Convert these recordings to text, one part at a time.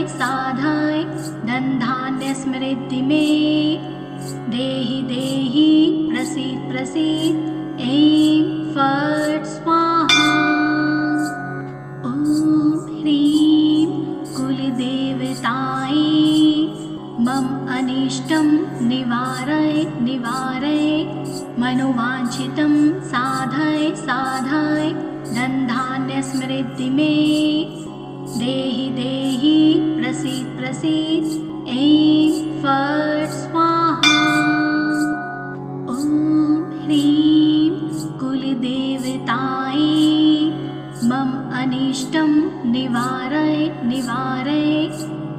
साधाय धनधान्य समृद्धि मे देहि देहि प्रसीद प्रसीद ऐं फट् स्वाहा। ॐ ह्रीं कुलदेवतायै मम अनिष्टं निवारय निवारय मनोवाञ्छितं साधय साधय धनधान्य समृद्धि मे देहि देहि प्रसीद प्रसीद ऐं फट् स्वाहा। ॐ ह्रीं कुलदेवतायै मम अनिष्टं निवारय निवारय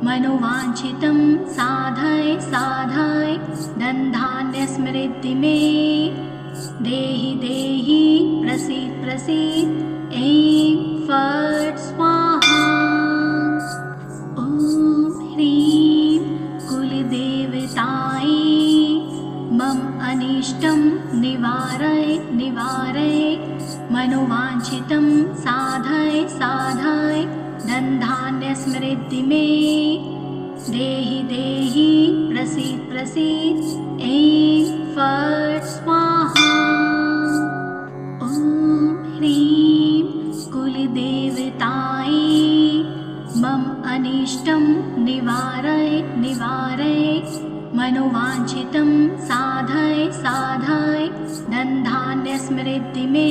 मनोवाञ्छितं साधय साधय धनधान्य समृद्धि मे देहि देहि प्रसीद प्रसीद ऐं फट् स्वाहा। ॐ ह्रीं कुलदेवतायै मम अनिष्टं निवारय निवारय मनोवाञ्छितं साधय साधय धनधान्य समृद्धि मे देहि देहि प्रसीद प्रसीद ऐं फट् स्वाहा। ॐ ह्रीं कुलदेवतायै मम अनिष्टं निवारय निवारय मनोवाञ्छितं साधय साधय धनधान्य समृद्धि मे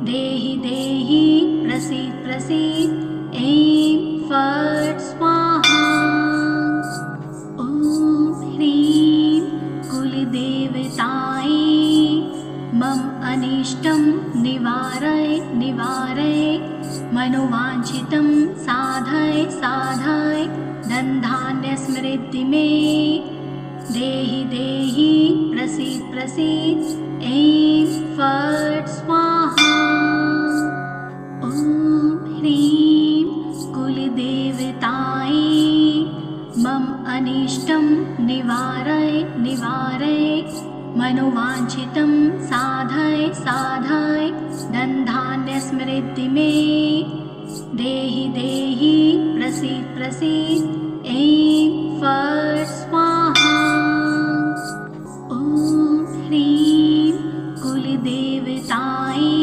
देहि देहि प्रसीद प्रसीद ऐं फट् स्वाहा। ॐ ह्रीं कुलदेवतायै मम अनिष्टं निवारय निवारय मनोवाञ्छितं साधय साधय धनधान्य समृद्धि मे देहि देहि प्रसीद प्रसीद ऐं फट् स्वाहा। ॐ ह्रीं कुलदेवतायै मम अनिष्टं निवारय निवारय मनोवाञ्छितं साधय साधय धनधान्य समृद्धि मे देहि देहि प्रसीद प्रसीद ऐं फट् स्वाहा। ॐ ह्रीं कुलदेवतायै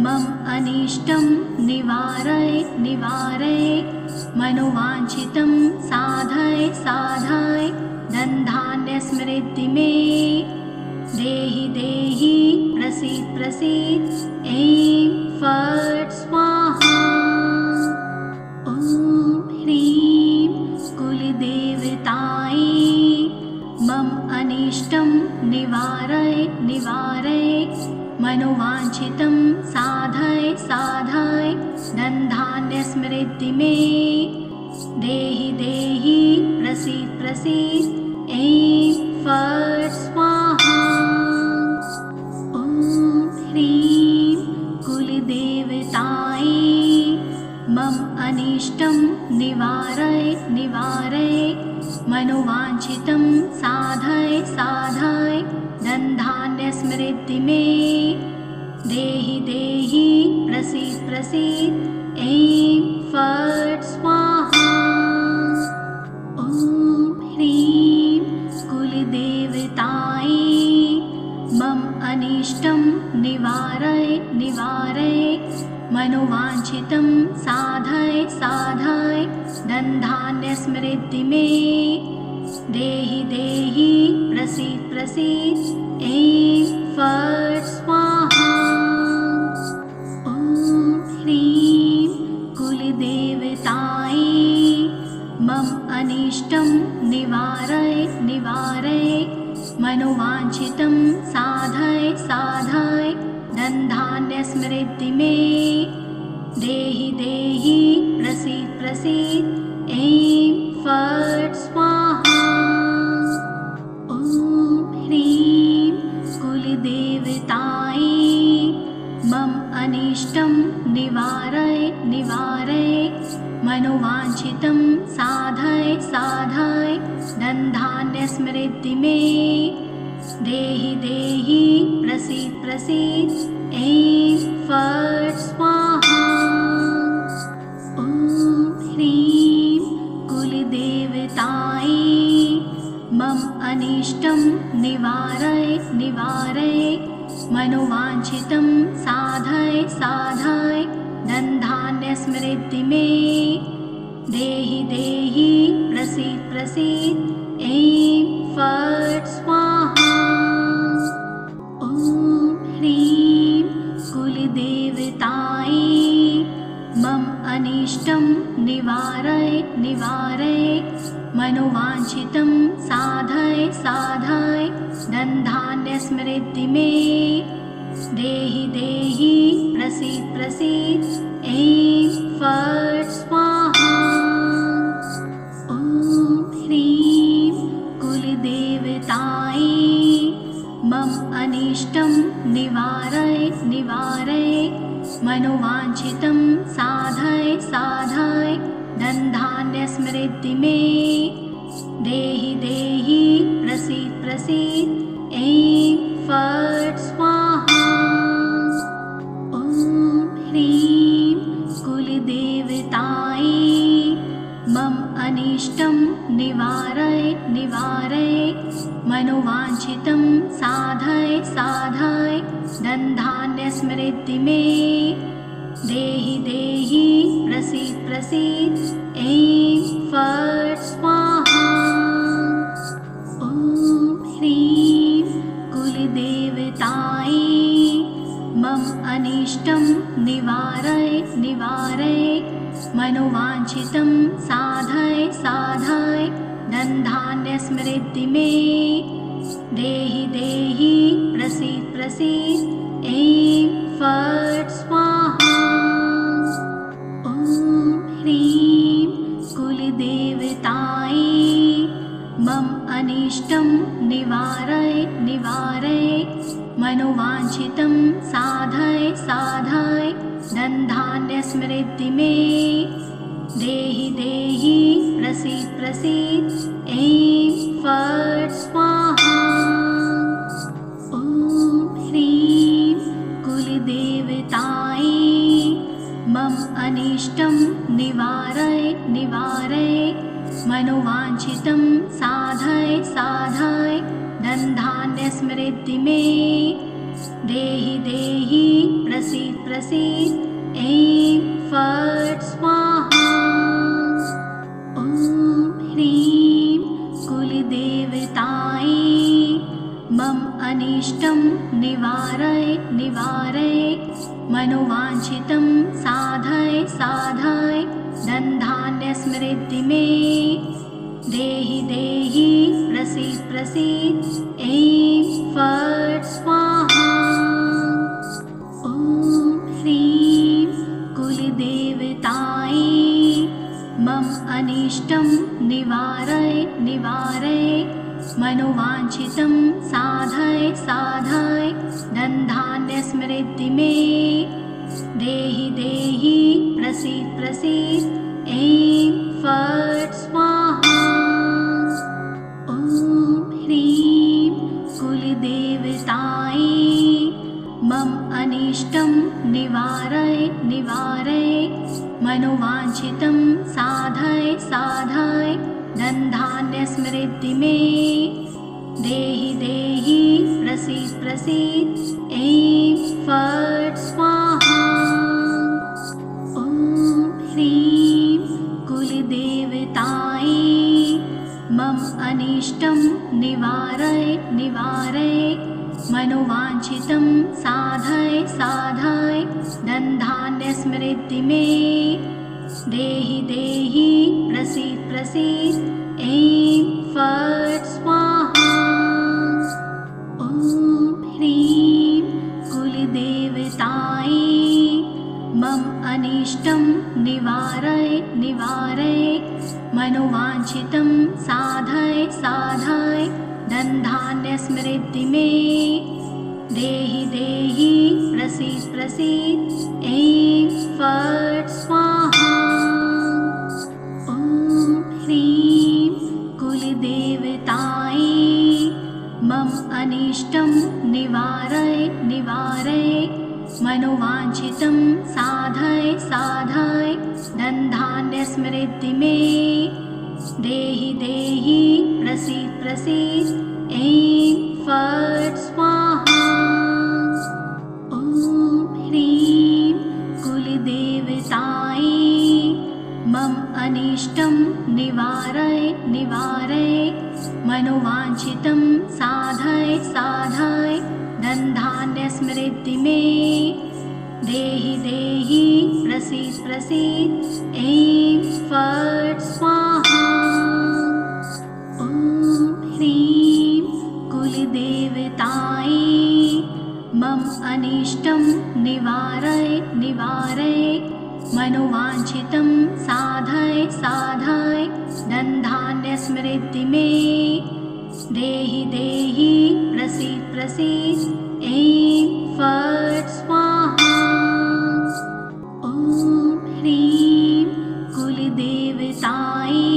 मम अनिष्टं निवारय निवारय मनोवाञ्छितं साधय साधय धनधान्य समृद्धि मे देहि देहि प्रसीद प्रसीद ऐं फट् स्वाहा। ॐ ह्रीं कुलदेवतायै मम अनिष्टं निवारय निवारय मनोवाञ्छितं साधय साधय धनधान्य समृद्धि मे देहि देहि प्रसीद प्रसीद ऐं फट् स्वाहा। ॐ ह्रीं कुलदेवतायै मम अनिष्टं निवारय निवारय मनोवाञ्छितं साधय साधय धनधान्य समृद्धि मे देहि देहि प्रसीद प्रसीद ऐं फट् स्वाहा। ॐ ह्रीं कुलदेवतायै मम अनिष्टं निवारय निवारय मनोवाञ्छितं साधय साधय धनधान्य समृद्धि मे देहि देहि प्रसीद प्रसीद ऐं फट् स्वाहा। ॐ ह्रीं कुलदेवतायै मम अनिष्टं निवारय निवारय मनोवाञ्छितं साधय साधय धनधान्य समृद्धि मे देहि देहि प्रसीद प्रसीद ऐं फट् स्वाहा। ॐ ह्रीं कुलदेवतायै मम अनिष्टं निवारय निवारय मनोवाञ्छितं साधय साधय धनधान्य समृद्धि मे देहि देहि प्रसीद प्रसीद ऐं फट् स्वाहा। ॐ ह्रीं अनिष्टं निवारय निवारय मनोवाञ्छितं साधय साधय धनधान्यसमृद्धि मे देहि देहि प्रसीद प्रसीद ऐं फट् स्वाहा। ॐ ह्रीं कुलदेवतायै मम अनिष्टं निवारय निवारय मनोवाञ्छितं साधय साधय धनधान्यसमृद्धि मे देहि देहि प्रसीद प्रसीद ऐं फट् स्वाहा। ॐ ह्रीं कुलदेवतायै मम अनिष्टं निवारय निवारय मनोवाञ्छितं साधय साधय धनधान्यसमृद्धि मे देहि देहि प्रसीद प्रसीद ऐं फट् स्वाहा। ॐ ह्रीं कुलदेवतायै मम अनिष्टं निवारय निवारय मनोवाञ्छितं साधय साधय धनधान्यसमृद्धि मे देहि देहि प्रसीद प्रसीद ऐं फट् स्वाहा। ॐ ह्रीं कुलदेवतायै मम अनिष्टं निवारय निवारय मनोवाञ्छितं साधय साधय धनधान्यसमृद्धि मे देहि देहि प्रसीद प्रसीद ऐं फट् स्वाहा। ॐ ह्रीं कुलदेवतायै मम अनिष्टं निवारय निवारय मनोवाञ्छितं साधय साधय धनधान्यसमृद्धि मे देहि देहि प्रसीद प्रसीद ऐं फट् स्वाहा। ॐ ह्रीं कुलदेवतायै मम अनिष्टं निवारय निवारय मनोवाञ्छितं साधय साधय धनधान्यसमृद्धि मे देहि देहि प्रसीद प्रसीद ऐं फट् स्वाहा। ॐ ह्रीं कुलदेवतायै मम अनिष्टं निवारय निवारय मनोवाञ्छितं साधय साधय धनधान्यसमृद्धि मे देहि देहि प्रसीद प्रसीद ऐं फट् स्वाहा। ॐ ह्रीं कुलदेवतायै मम अनिष्टं निवारय निवारय मनोवाञ्छितं साधय साधय धनधान्यसमृद्धि मे देहि देहि प्रसीद प्रसीद ऐं फट् स्वाहा। ॐ ह्रीं कुलदेवतायै मम अनिष्टं निवारय निवारय मनोवाञ्छितं साधय साधय धनधान्यसमृद्धि मे देहि देहि प्रसीद प्रसीद ऐं फट् स्वाहा। ॐ ह्रीं कुलदेवतायै मम अनिष्टं निवारय निवारय मनोवाञ्छितं साधय साधय धनधान्यसमृद्धि मे देहि देहि प्रसीद प्रसीद ऐं फट् स्वाहा। ॐ ह्रीं कुलदेवतायै मम अनिष्टं निवारय निवारय मनोवाञ्छितं साधय साधय धनधान्यसमृद्धि मे देहि देहि प्रसीद प्रसीद ऐं फट् स्वाहा। ॐ ह्रीं कुलदेवतायै मम अनिष्टं निवारय निवारय मनोवाञ्छितं साधय साधय धनधान्यसमृद्धि मे देहि देहि प्रसीद प्रसीद ऐं फट् स्वाहा। ॐ ह्रीं कुलदेवतायै मम अनिष्टं निवारय निवारय मनोवाञ्छितं साधय साधय धनधान्य समृद्धि मे देहि देहि प्रसीद प्रसीद। ऐं फट् स्वाहा। ॐ ह्रीं कुलदेवतायै मम अनिष्टं निवारय निवारय मनोवाञ्छितं साधय साधय धनधान्य समृद्धि मे देहि देहि प्रसीद प्रसीद। ऐं फट् स्वाहा। ॐ ह्रीं कुलदेवतायै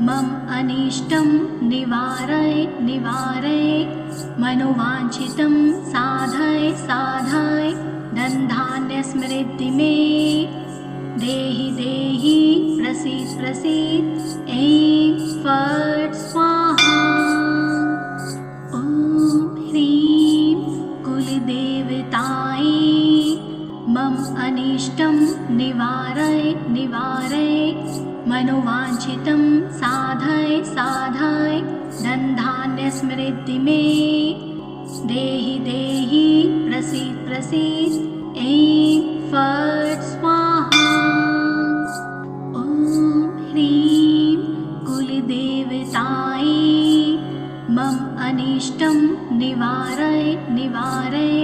मम अनिष्टं निवारय निवारय मनोवाञ्छितं साधय साधय धनधान्य समृद्धि मे देहि देहि प्रसीद प्रसीद। ऐं फट् स्वाहा। ॐ ह्रीं कुलदेवतायै मम अनिष्टं निवारय निवारय मनोवाञ्छितं साधय साधय धनधान्य समृद्धि मे देहि देहि प्रसीद प्रसीद। ऐं फट् स्वाहा। ॐ ह्रीं कुलदेवतायै मम अनिष्टं निवारय निवारय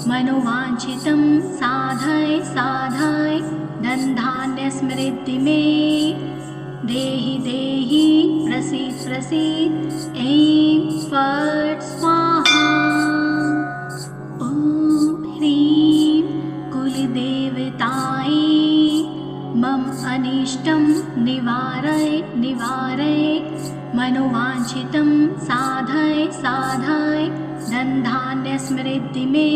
मनोवाञ्छितं साधय साधय धनधान्य समृद्धि मे देहि देहि प्रसीद प्रसीद। ऐं फट् स्वाहा। ॐ ह्रीं कुलदेवतायै मम अनिष्टं निवारय निवारय मनोवाञ्छितं साधय साधय धनधान्य समृद्धि मे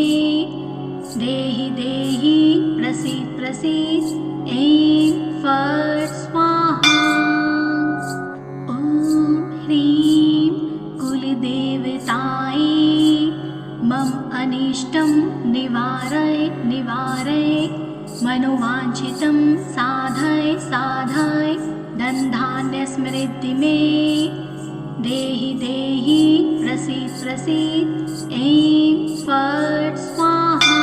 देहि देहि प्रसीद प्रसीद। ऐं फट् स्वाहा। ॐ ह्रीं कुलदेवतायै मम अनिष्टं निवारय निवारय मनोवाञ्छितं साधय साधय धनधान्य समृद्धि मे देहि देहि प्रसीद प्रसीद। ऐं फट् स्वाहा।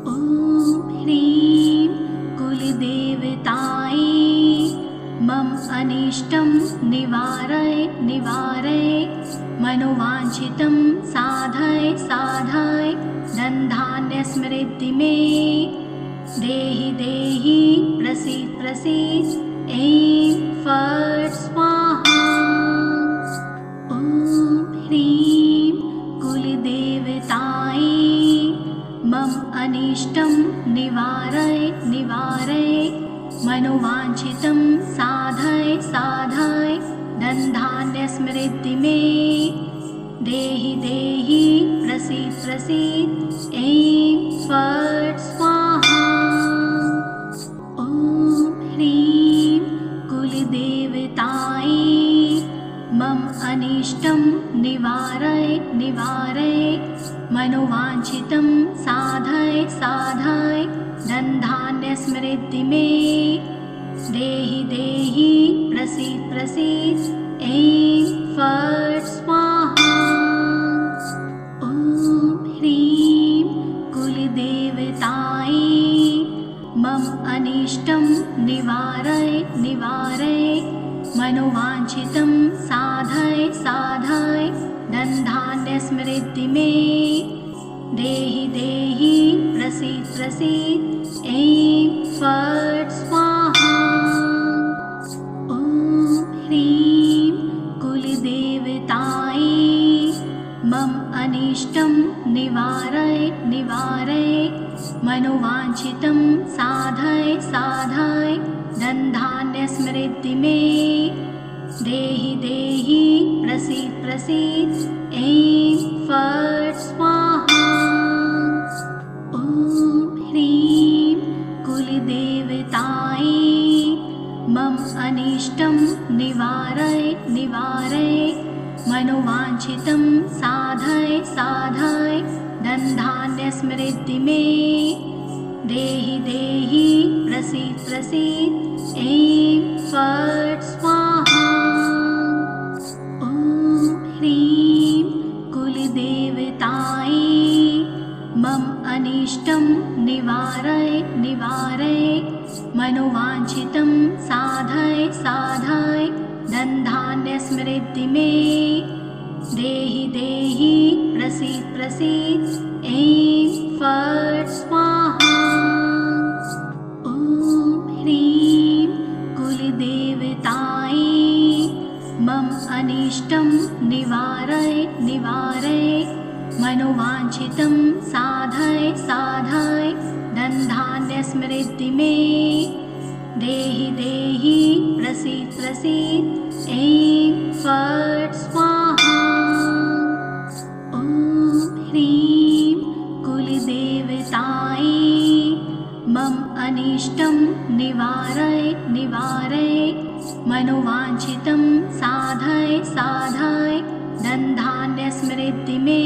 ॐ ह्रीं कुलदेवतायै मम अनिष्टं निवारय निवारय मनोवाञ्छितं साधय साधय धनधान्य समृद्धि मे देहि देहि प्रसीद प्रसीद। ऐं फट् स्वाहा। ॐ ह्रीं कुलदेवतायै मम अनिष्टं निवारय निवारय मनोवाञ्छितं साधय साधय धनधान्य समृद्धि मे देहि देहि प्रसीद प्रसीद। ऐं फट् स्वाहा। ॐ ह्रीं कुलदेवतायै मम अनिष्टं निवारय निवारय मनोवाञ्छितं साधय साधय धनधान्य समृद्धि मे देहि देहि प्रसीद प्रसीद। ऐं फट् स्वाहा। ॐ ह्रीं कुलदेवतायै मम अनिष्टं निवारय निवारय मनोवाञ्छितं साधय साधय धनधान्य समृद्धि मे देहि देहि प्रसीद प्रसीद। ऐं फट् स्वाहा। ॐ ह्रीं कुलदेवतायै मम अनिष्टं निवारय निवारय मनोवाञ्छितं साधय साधय धनधान्य समृद्धि मे देहि देहि प्रसीद प्रसीद। ऐं फट् स्वाहा। ॐ ह्रीं कुलदेवतायै मम अनिष्टं निवारय निवारय मनोवाञ्छितं साधय साधय धनधान्यसमृद्धि मे देहि देहि प्रसीद प्रसीद ऐं फट् स्वाहा। ॐ ह्रीं कुलदेवतायै मम अनिष्टं निवारय निवारय मनोवाञ्छितं साधय साधय धनधान्यसमृद्धि मे देहि देहि प्रसीद प्रसीद ऐं फट् स्वाहा। ॐ ह्रीं कुलदेवतायै मम अनिष्टं निवारय निवारय मनोवाञ्छितं साधय साधय धनधान्यसमृद्धि मे देहि देहि प्रसीद प्रसीद ऐं फट् स्वाहा। ॐ ह्रीं कुलदेवतायै मम अनिष्टं निवारय निवारय मनोवाञ्छितं साधय साधय धनधान्यसमृद्धि मे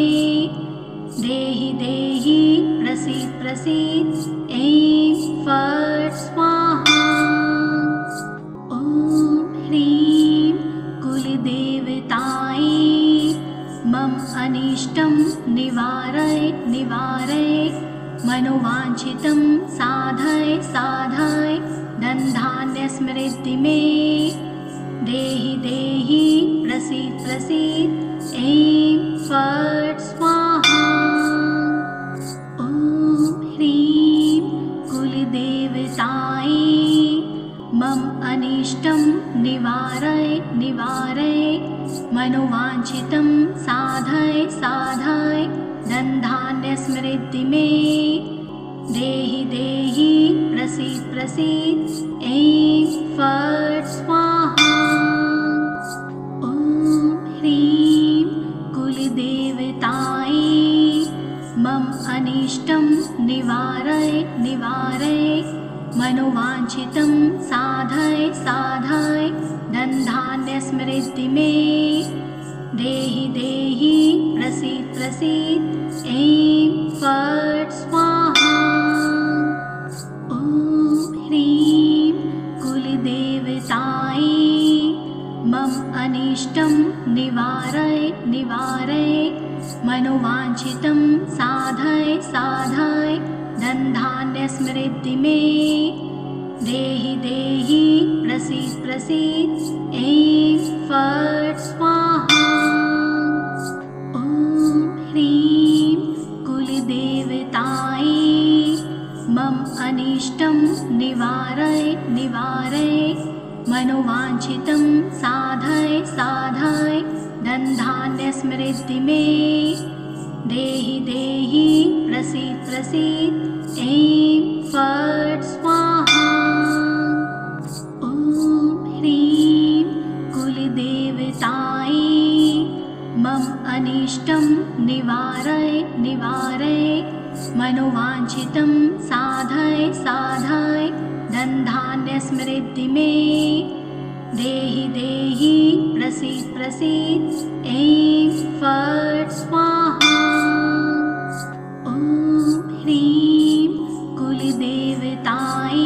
देहि देहि प्रसीद प्रसीद ऐं फट् स्वाहा। ॐ ह्रीं कुलदेवतायै मम अनिष्टं निवारय निवारय मनोवाञ्छितं साधय साधय धनधान्यसमृद्धि मे देहि देहि प्रसीद प्रसीद ऐं फट् स्वाहा। ॐ ह्रीं कुलदेवतायै मम अनिष्टं निवारय निवारय मनोवाञ्छितं साधय साधय धनधान्यसमृद्धि मे देहि देहि प्रसीद प्रसीद ऐं फट् स्वाहा। ॐ ह्रीं कुलदेवतायै मम अनिष्टं निवारय निवारय मनोवाञ्छितं साधय साधय धनधान्यसमृद्धि मे देहि देहि प्रसीद प्रसीद ऐं फट् स्वाहा। ॐ ह्रीं कुलदेवतायै मम अनिष्टं निवारय निवारय मनोवाञ्छितं साधय साधय धनधान्यसमृद्धि मे देहि देहि प्रसीद प्रसीद ऐं फट् स्वाहा। ॐ ह्रीं कुलदेवतायै मम अनिष्टं निवारय निवारय मनोवाञ्छितं साधय साधय धनधान्यसमृद्धि मे देहि देहि प्रसीद प्रसीद ऐं फट् स्वाहा। ॐ ह्रीं कुलदेवतायै मम अनिष्टं निवारय निवारय मनोवाञ्छितं साधय साधय धनधान्यसमृद्धि मे देहि देहि प्रसीद प्रसीद ऐं फट् स्वाहा। ॐ ह्रीं कुलदेवतायै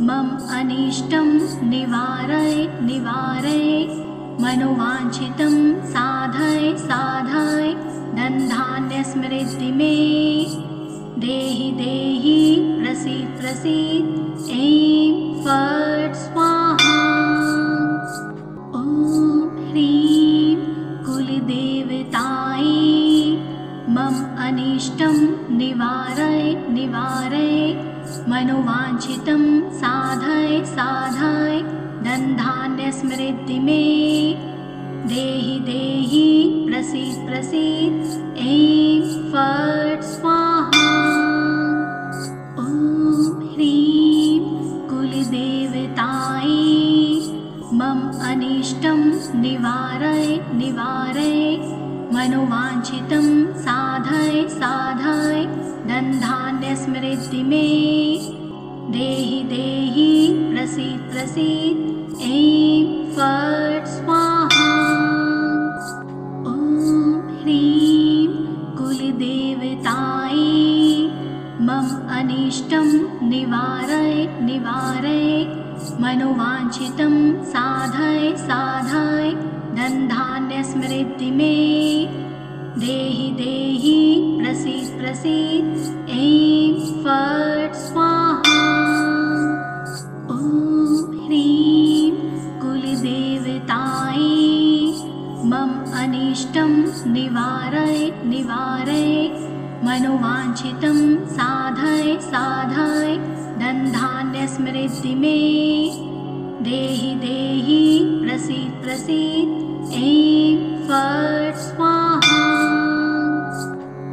मम अनिष्टं निवारय निवारय मनोवाञ्छितं साधय साधय धनधान्यसमृद्धि मे देहि देहि प्रसीद प्रसीद ऐं फट् स्वाहा। ॐ ह्रीं कुलदेवतायै मम अनिष्टं निवारय निवारय मनोवाञ्छितं साधय साधय धनधान्यसमृद्धि मे देहि देहि प्रसीद प्रसीद ऐं फट् स्वाहा। ॐ ह्रीं कुलदेवतायै मम अनिष्टं निवारय निवारय मनोवाञ्छितं साधय साधय धनधान्यसमृद्धि मे देहि देहि प्रसीद प्रसीद ऐं फट् स्वाहा। मनोवाञ्छितं साधय साधय धनधान्यस्मृद्धि मे देहि देहि प्रसीद प्रसीद ऐं फट् स्वाहा। ॐ ह्रीं कुलदेवतायै मम अनिष्टं निवारय निवारय मनोवाञ्छितं साधय साधय धनधान्यस्मृद्धि मे देहि देहि प्रसीद प्रसीद ऐं फट् स्वाहा।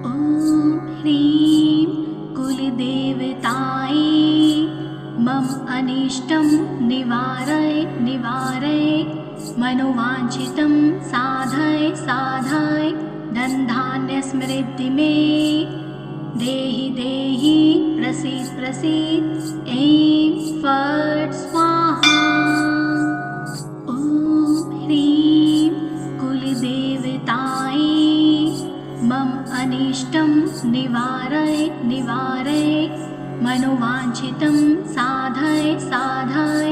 ॐ ह्रीं कुलदेवतायै मम अनिष्टं निवारय निवारय मनोवाञ्छितं साधय साधय धनधान्यस्मृद्धि मे देहि देहि प्रसीद प्रसीद ऐं फट् स्वाहा। ॐ ह्रीं कुलदेवतायै मम अनिष्टं निवारय निवारय मनोवाञ्छितं साधय साधय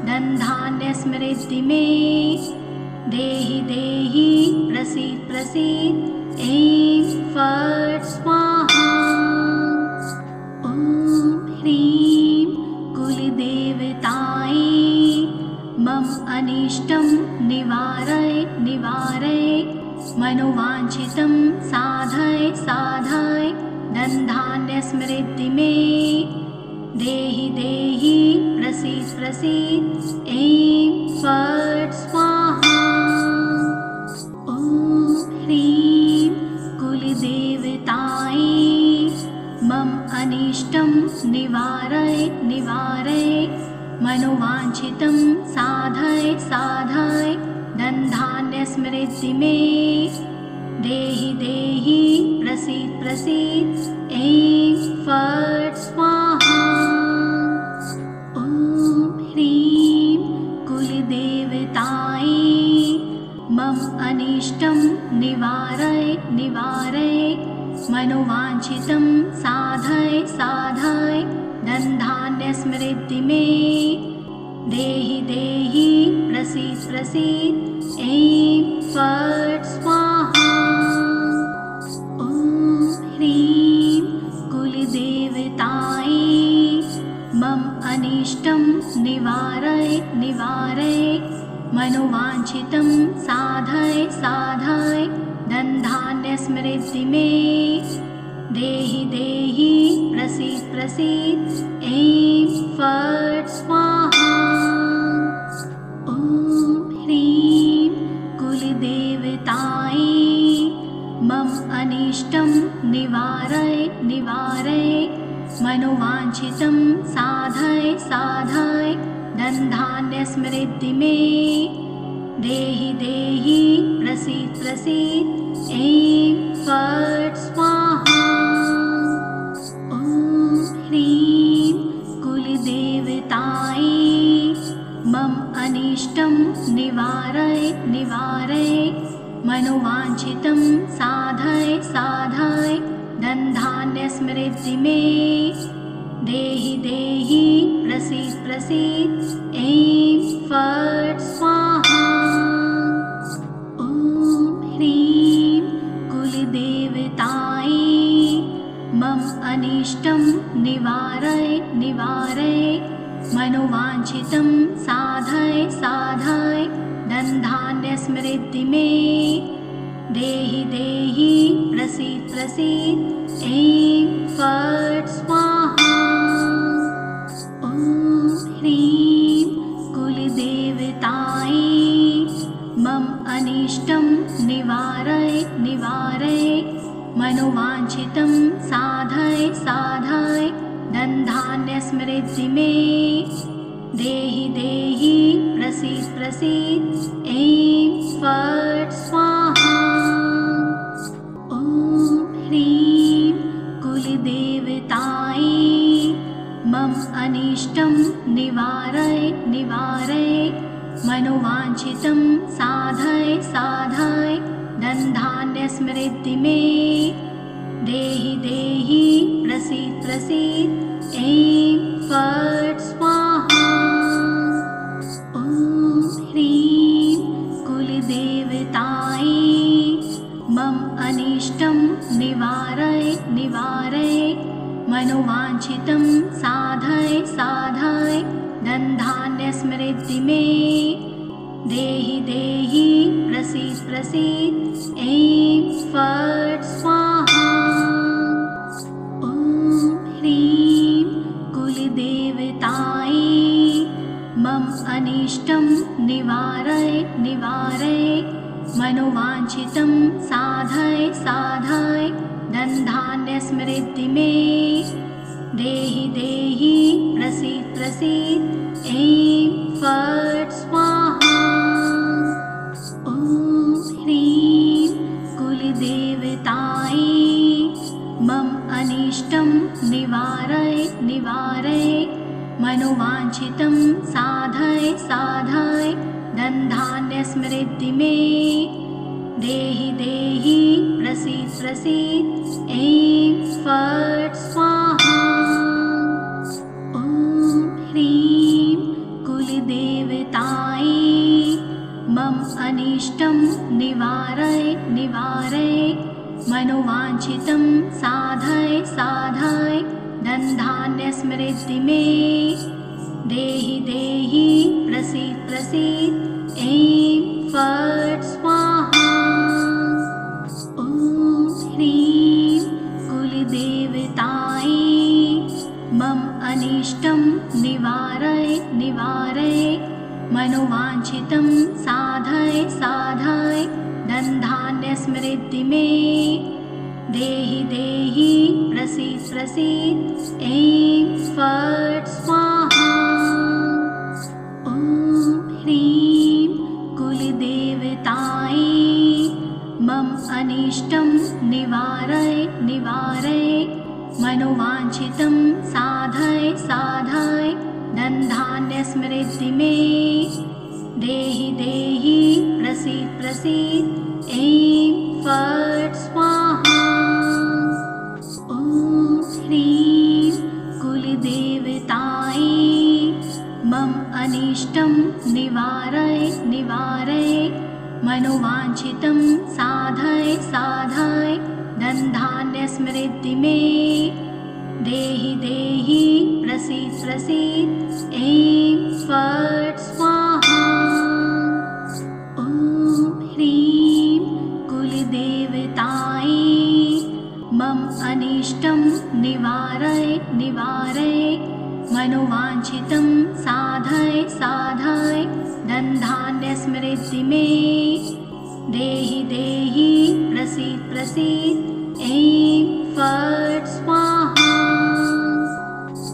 धनधान्यस्मृद्धि मे देहि देहि प्रसीद प्रसीद ऐं फट् स्वाहा। ॐ ह्रीं कुलदेवतायै मम अनिष्टं निवारय निवारय मनोवाञ्छितं साधय साधय धनधान्यस्मृद्धि मे देहि देहि प्रसीद प्रसीद ऐं फट् स्वाहा। ॐ ह्रीं कुलदेवतायै मम अनिष्टं निवारय निवारय मनोवाञ्छितं साधय साधय धनधान्यस्मृद्धि मे देहि देहि प्रसीद प्रसीद ऐं फट् स्वाहा। ॐ ह्रीं कुलदेवतायै मम अनिष्टं निवारय निवारय मनोवाञ्छितं साधय साधय धनधान्यस्मृद्धि मे देहि देहि प्रसीद प्रसीद ऐं फट् स्वाहा। ॐ ह्रीं कुलदेवतायै मम अनिष्टं निवारय निवारय मनोवाञ्छितं साधय साधय धनधान्यस्मृद्धि मे देहि देहि प्रसीद प्रसीद ऐं फट् स्वाहा। ॐ ह्रीं कुलदेवतायै मम अनिष्टं निवारय निवारय मनोवाञ्छितं साधय साधय धनधान्यस्मृद्धि मे देहि देहि प्रसीद प्रसीद ऐं फट् स्वाहा। ॐ ह्रीं कुलदेवतायै मम अनिष्टं निवारय निवारय मनोवाञ्छितं साधय साधय धनधान्यस्मृद्धि मे देहि देहि प्रसीद प्रसीद ऐं फट् स्वाहा। ॐ ह्रीं कुलदेवतायै मम अनिष्टं निवारय निवारय मनोवाञ्छितं साधय साधय धनधान्यस्मृद्धि मे देहि देहि प्रसीद प्रसीद ऐं फट् स्वाहा। ॐ ह्रीं कुलदेवतायै मम अनिष्टं निवारय निवारय मनोवाञ्छितं साधय साधय धनधान्यस्मृद्धि मे देहि देहि प्रसीद प्रसीद ऐं फट् स्वाहा। ॐ ह्रीं कुलदेवतायै मम अनिष्टं निवारय निवारय मनोवाञ्छितं साधय साधय धनधान्यस्मृद्धि मे देहि देहि प्रसीद प्रसीद ऐं फट् स्वाहा। मनोवाञ्छितं साधय साधय धनधान्यस्मृद्धि मे देहि देहि प्रसीद प्रसीद ऐं फट् स्वाहा। ॐ ह्रीं कुलदेवतायै मम अनिष्टं निवारय निवारय मनोवाञ्छितं साधय साधय धनधान्यस्मृद्धि मे देहि देहि प्रसीद प्रसीद ऐं फट् स्वाहा। ॐ ह्रीं कुलदेवतायै मम अनिष्टं निवारय निवारय मनोवाञ्छितं साधय साधय धनधान्यस्मृद्धि मे देहि देहि प्रसीद प्रसीद ऐं फट् स्वाहा। ॐ ह्रीं कुलदेवतायै मम अनिष्टं निवारय निवारय मनोवाञ्छितं साधय साधय धनधान्यस्मृद्धि मे देहि देहि प्रसीद प्रसीद ऐं फट् स्वाहा। ॐ ह्रीं कुलदेवतायै मम अनिष्टं निवारय निवारय मनोवाञ्छितं साधय साधय धनधान्यस्मृद्धि मे देहि देहि प्रसीद प्रसीद ऐं फट् स्वाहा। ॐ ह्रीं कुलदेवतायै मम अनिष्टं निवारय निवारय मनोवाञ्छितं साधय साधय धनधान्यस्मृद्धि मे देहि देहि प्रसीद प्रसीद ऐं फट् स्वाहा। ॐ ह्रीं कुलदेवतायै मम अनिष्टं निवारय निवारय मनोवाञ्छितं साधय साधय धनधान्यस्मृद्धि मे देहि देहि प्रसीद प्रसीद ऐं फट् स्वाहा। ॐ ह्रीं कुलदेवतायै मम अनिष्टं निवारय निवारय मनोवाञ्छितं साधय साधय धनधान्यस्मृद्धि मे देहि देहि प्रसीद प्रसीद ऐं फट् स्वाहा।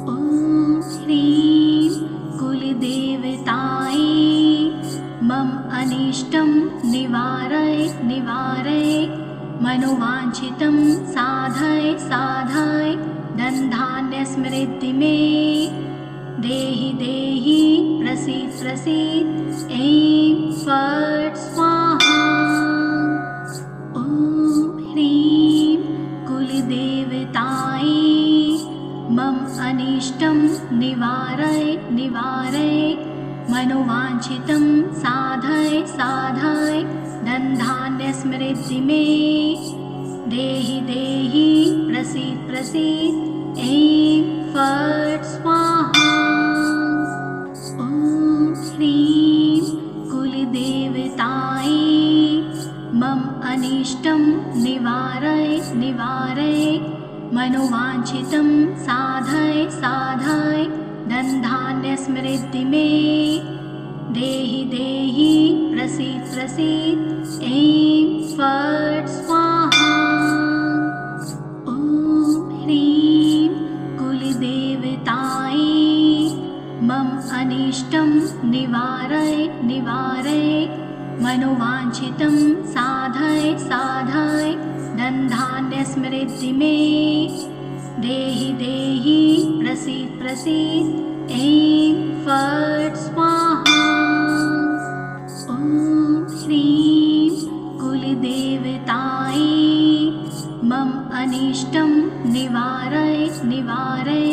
ॐ ह्रीं कुलदेवतायै मम अनिष्टं निवारय निवारय मनोवाञ्छितं साधय साधय धनधान्यस्मृद्धि मे देहि देहि प्रसीद प्रसीद ऐं फट् स्वाहा। ॐ ह्रीं कुलदेवतायै मम अनिष्टं निवारय निवारय मनोवाञ्छितं साधय साधय धनधान्यस्मृद्धि मे देहि देहि प्रसीद प्रसीद ऐं फट् स्वाहा। ॐ ह्रीं कुलदेवतायै मम अनिष्टं निवारय निवारय मनोवाञ्छितं साधय साधय धनधान्यस्मृद्धि मे देहि देहि प्रसीद प्रसीद ऐं फट् स्वाहा। ॐ ह्रीं कुलदेवतायै मम अनिष्टं निवारय निवारय मनोवाञ्छितं साधय साधय धनधान्यस्मृद्धि मे देहि देहि प्रसीद प्रसीद ऐं फट् स्वाहा। ॐ ह्रीं कुलदेवतायै मम अनिष्टं निवारय निवारय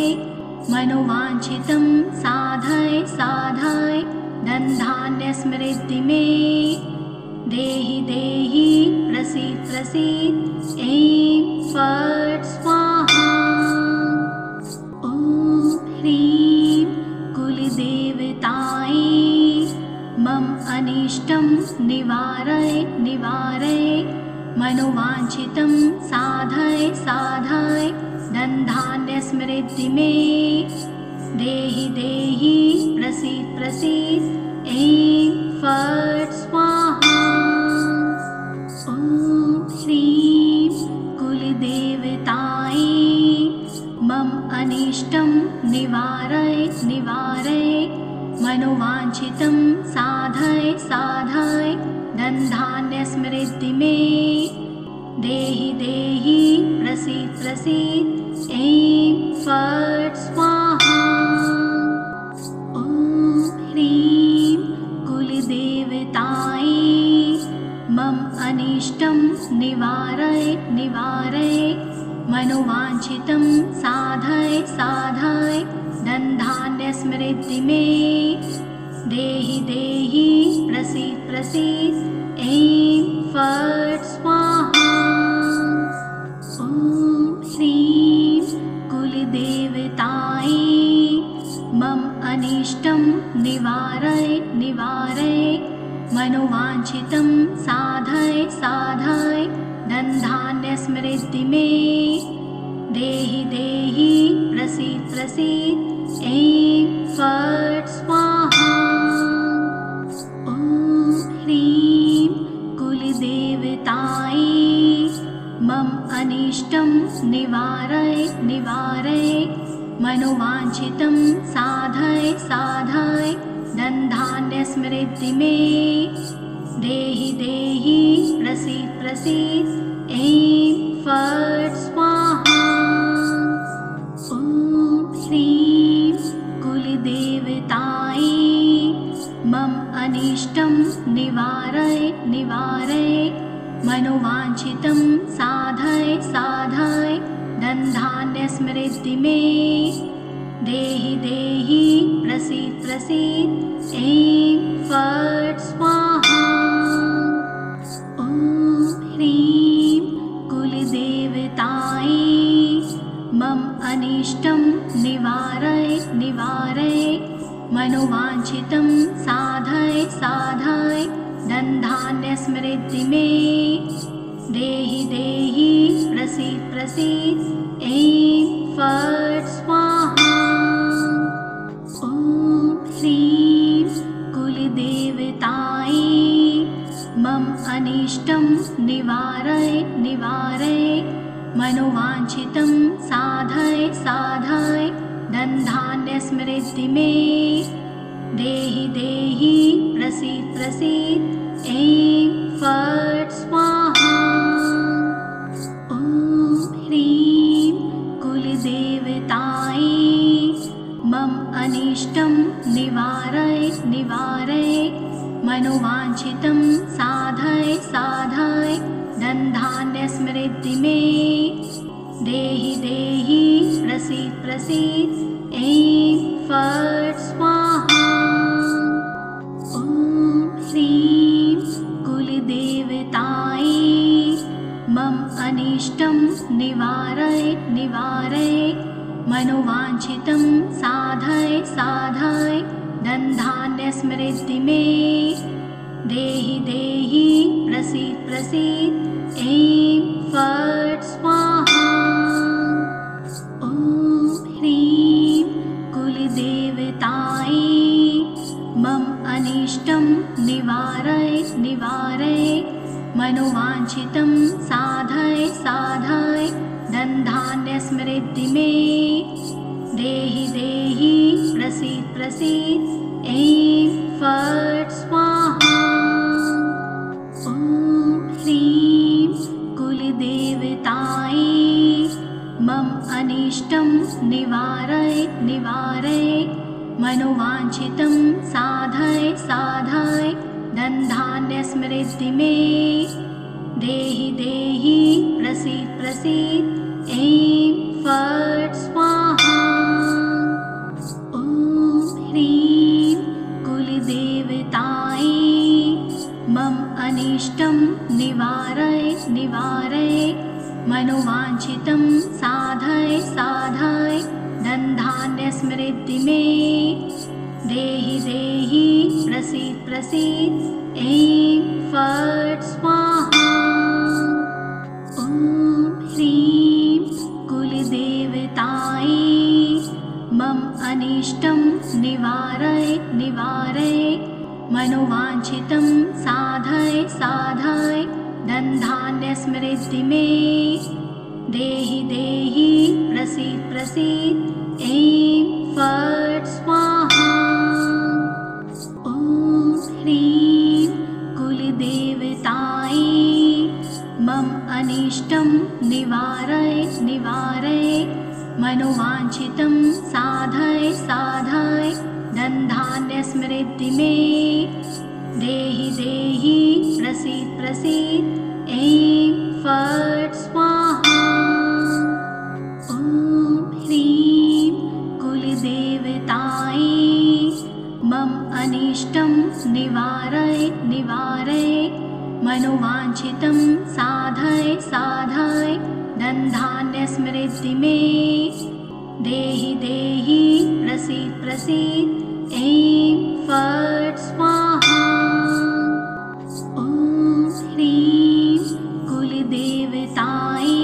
मनोवाञ्छितं साधय साधय धनधान्यस्मृद्धि मे देहि देहि प्रसीद प्रसीद ऐं फट् स्वाहा। ॐ मम अनिष्टं निवारय निवारय मनोवाञ्छितं साधय साधय धनधान्यसमृद्धि मे देहि देहि प्रसीद प्रसीद ऐं फट् स्वाहा। ॐ ह्रीं कुलदेवतायै मम अनिष्टं निवारय निवारय मनोवाञ्छितं साधय साधय धनधान्यसमृद्धि मे देहि देहि प्रसीद प्रसीद ऐं फट् स्वाहा। ॐ ह्रीं कुलदेवतायै मम अनिष्टं निवारय निवारय मनोवाञ्छितं साधय साधय धनधान्यसमृद्धि मे देहि देहि प्रसीद प्रसीद ऐं फट् स्वाहा। ॐ ह्रीं कुलदेवतायै मम अनिष्टं निवारय निवारय मनोवाञ्छितं साधय साधय धनधान्यसमृद्धि मे देहि देहि प्रसीद प्रसीद ऐं फट् स्वाहा। ॐ ह्रीं कुलदेवतायै मम अनिष्टं निवारय निवारय मनोवाञ्छितं साधय साधय धनधान्यसमृद्धि मे देहि देहि प्रसीद प्रसीद ऐं फट् स्वाहा। ॐ ह्रीं कुलदेवतायै मम अनिष्टं निवारय निवारय मनोवाञ्छितं साधय साधय धनधान्यसमृद्धि मे देहि देहि प्रसीद प्रसीद ऐं फट् स्वाहा। ॐ ह्रीं कुलदेवतायै मम अनिष्टं निवारय निवारय मनोवाञ्छितं साधय साधय धनधान्यसमृद्धि मे देहि देहि प्रसीद प्रसीद ऐं फट् स्वाहा। ॐ ह्रीं कुलदेवतायै मम अनिष्टं निवारय निवारय मनोवाञ्छितं साधय साधय धनधान्यसमृद्धि मे देहि देहि प्रसीद प्रसीद ऐं फट् स्वाहा। ॐ ह्रीं कुलदेवतायै मम अनिष्टं निवारय निवारय मनोवाञ्छितं साधय साधय धनधान्यसमृद्धि मे देहि देहि प्रसीद प्रसीद ऐं फट् स्वाहा। ॐ ह्रीं कुलदेवतायै मम अनिष्टं निवारय निवारय मनोवाञ्छितं साधय साधय धनधान्यसमृद्धि मे देहि देहि प्रसीद प्रसीद ऐं फट् स्वाहा। ॐ ह्रीं कुलदेवतायै मम अनिष्टं निवारय निवारय मनोवाञ्छितं साधय साधय धनधान्यसमृद्धि मे देहि देहि प्रसीद प्रसीद ऐं फट् स्वाहा। ॐ ह्रीं कुलदेवतायै मम अनिष्टं निवारय निवारय मनोवाञ्छितं साधय साधय धनधान्यसमृद्धि मे देहि देहि प्रसीद प्रसीद ऐं फट् स्वाहा। ॐ ह्रीं कुलदेवतायै मम अनिष्टं निवारय निवारय मनोवाञ्छितं साधय साधय धनधान्यसमृद्धि मे देहि देहि प्रसीद प्रसीद ऐं फट् स्वाहा। ॐ ह्रीं कुलदेवतायै मम अनिष्टं निवारय निवारय मनोवाञ्छितं साधय साधय धनधान्य समृद्धि मे देहि देहि प्रसीद प्रसीद ऐं फट् स्वाहा। ॐ ह्रीं कुलदेवतायै मम अनिष्टं निवारय निवारय मनोवाञ्छितं साधय साधय धनधान्य समृद्धि मे देहि देहि प्रसीद प्रसीद ऐं फट् स्वाहा। ॐ ह्रीं कुलदेवतायै मम अनिष्टं निवारय निवारय मनोवाञ्छितं साधय साधय धनधान्य समृद्धि मे देहि देहि प्रसीद प्रसीद ऐं फट् स्वाहा। ॐ ह्रीं कुलदेवतायै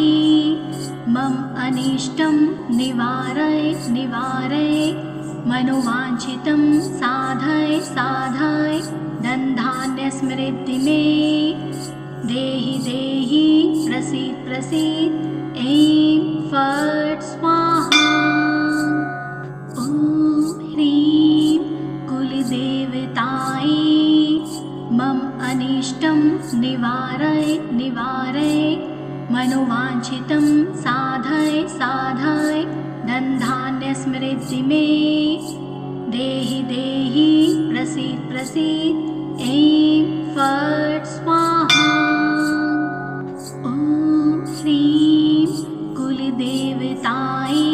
मम अनिष्टं निवारय निवारय मनोवाञ्छितं साधय साधय धनधान्य समृद्धि मे देहि देहि प्रसीद प्रसीद ऐं फट् स्वाहा। ॐ ह्रीं कुलदेवतायै मम अनिष्टं निवारय निवारय मनोवाञ्छितं साधय साधय धनधान्य समृद्धि मे देहि देहि प्रसीद प्रसीद ऐं फट् स्वाहा। ॐ ह्रीं कुलदेवतायै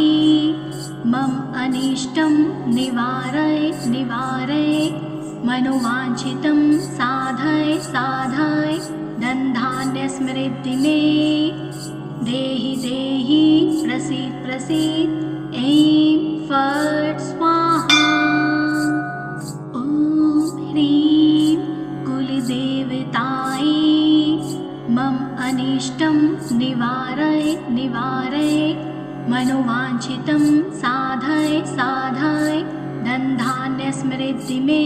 मम अनिष्टं निवारय निवारय मनोवाञ्छितं साधय साधय धनधान्य समृद्धि मे देहि देहि प्रसीद प्रसीद ऐं फट् स्वाहा। ॐ ह्रीं कुलदेवतायै मम अनिष्टं निवारय निवारय मनोवाञ्छितं साधय साधय धनधान्य समृद्धि मे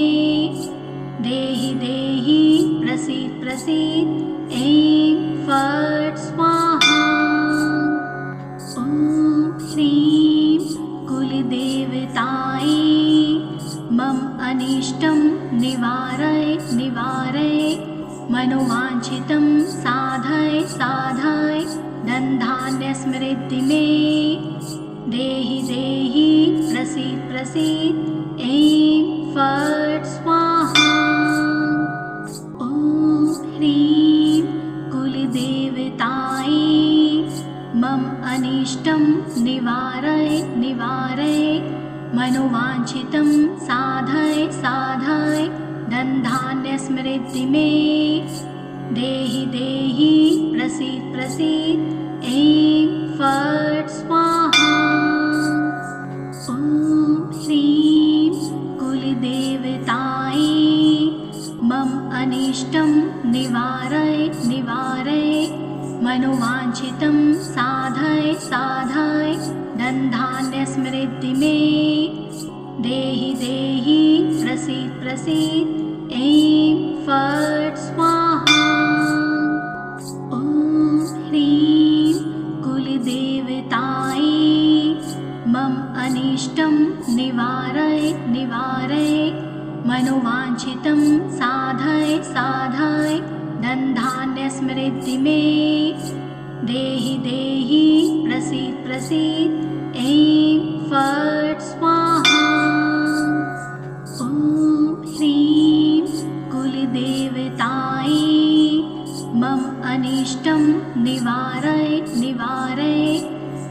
देहि देहि प्रसीद प्रसीद ऐं फट् स्वाहा। ॐ ह्रीं कुलदेवतायै मम अनिष्टं निवारय निवारय मनोवाञ्छितं साधय साधय धनधान्य समृद्धि मे देहि देहि प्रसीद प्रसीद ऐं फट् स्वाहा। ॐ ह्रीं कुलदेवतायै मम अनिष्टं निवारय निवारय मनोवाञ्छितं साधय साधय धनधान्य समृद्धि मे देहि देहि प्रसीद प्रसीद ऐं फट् स्वाहा। ॐ ह्रीं कुलदेवतायै मम अनिष्टं निवारय निवारय मनोवाञ्छितं साधय साधय धनधान्य समृद्धि मे देहि देहि प्रसीद प्रसीद ऐं फट् स्वाहा। ॐ ह्रीं कुलदेवतायै मम अनिष्टं निवारय निवारय मनोवाञ्छितं साधय साधय धनधान्य समृद्धि मे देहि देहि प्रसीद प्रसीद ऐं फट् स्वाहा। ॐ ह्रीं कुलदेवतायै मम अनिष्टं निवारय निवारय